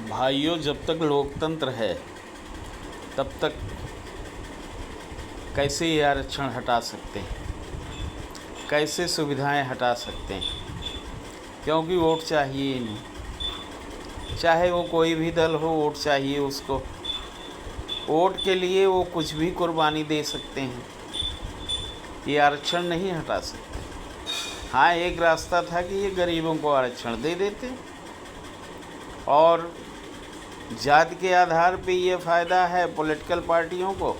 भाइयों, जब तक लोकतंत्र है तब तक कैसे ये आरक्षण हटा सकते हैं, कैसे सुविधाएं हटा सकते हैं, क्योंकि वोट चाहिए इन्हें। चाहे वो कोई भी दल हो, वोट चाहिए उसको। वोट के लिए वो कुछ भी कुर्बानी दे सकते हैं, ये आरक्षण नहीं हटा सकते। हाँ, एक रास्ता था कि ये गरीबों को आरक्षण दे देते और जाति के आधार पे ये फ़ायदा है पॉलिटिकल पार्टियों को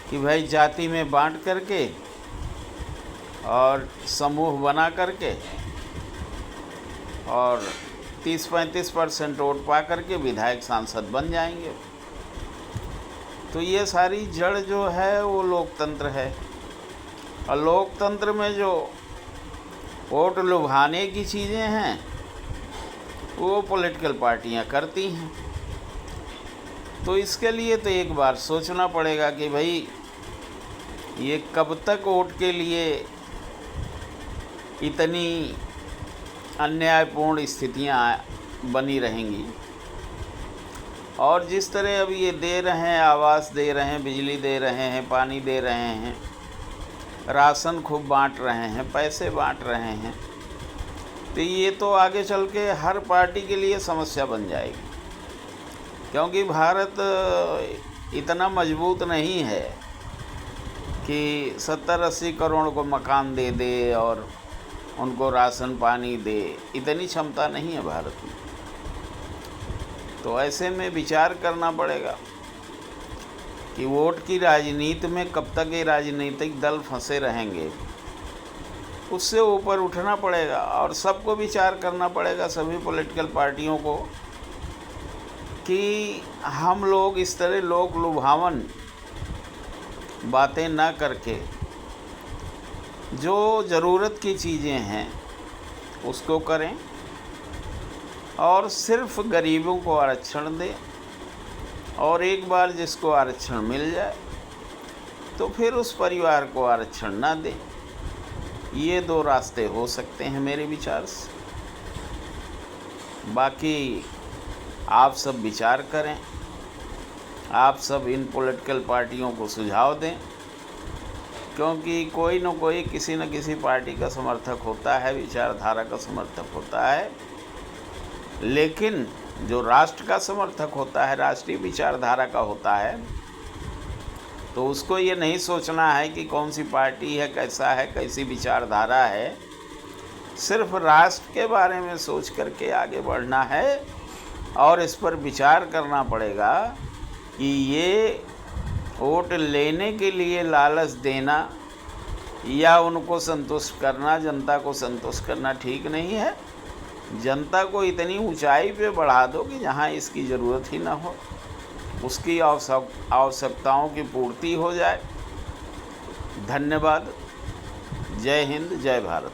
कि भाई जाति में बांट करके और समूह बना करके और 30-35% वोट पा करके विधायक सांसद बन जाएंगे। तो ये सारी जड़ जो है वो लोकतंत्र है। और लोकतंत्र में जो वोट लुभाने की चीज़ें हैं वो पॉलिटिकल पार्टियां करती हैं। तो इसके लिए तो एक बार सोचना पड़ेगा कि भाई ये कब तक वोट के लिए इतनी अन्यायपूर्ण स्थितियां बनी रहेंगी। और जिस तरह अब ये दे रहे हैं, आवास दे रहे हैं, बिजली दे रहे हैं, पानी दे रहे हैं, राशन खूब बांट रहे हैं, पैसे बांट रहे हैं, तो ये तो आगे चल के हर पार्टी के लिए समस्या बन जाएगी। क्योंकि भारत इतना मजबूत नहीं है कि 70-80 करोड़ को मकान दे दे और उनको राशन पानी दे, इतनी क्षमता नहीं है भारत में। तो ऐसे में विचार करना पड़ेगा कि वोट की राजनीति में कब तक ये राजनीतिक दल फंसे रहेंगे, उससे ऊपर उठना पड़ेगा। और सबको विचार करना पड़ेगा, सभी पॉलिटिकल पार्टियों को, कि हम लोग इस तरह लोक लुभावन बातें ना करके जो ज़रूरत की चीज़ें हैं उसको करें और सिर्फ गरीबों को आरक्षण दें। और एक बार जिसको आरक्षण मिल जाए तो फिर उस परिवार को आरक्षण ना दें। ये दो रास्ते हो सकते हैं मेरे विचार से। बाकी आप सब विचार करें, आप सब इन पॉलिटिकल पार्टियों को सुझाव दें, क्योंकि कोई न कोई किसी न किसी पार्टी का समर्थक होता है, विचारधारा का समर्थक होता है। लेकिन जो राष्ट्र का समर्थक होता है, राष्ट्रीय विचारधारा का होता है, तो उसको ये नहीं सोचना है कि कौन सी पार्टी है, कैसा है, कैसी विचारधारा है। सिर्फ राष्ट्र के बारे में सोच करके आगे बढ़ना है और इस पर विचार करना पड़ेगा कि ये वोट लेने के लिए लालच देना या उनको संतुष्ट करना, जनता को संतुष्ट करना ठीक नहीं है। जनता को इतनी ऊंचाई पे बढ़ा दो कि जहां इसकी ज़रूरत ही ना हो, उसकी आवश्यकताओं की पूर्ति हो जाए। धन्यवाद। जय हिंद, जय भारत।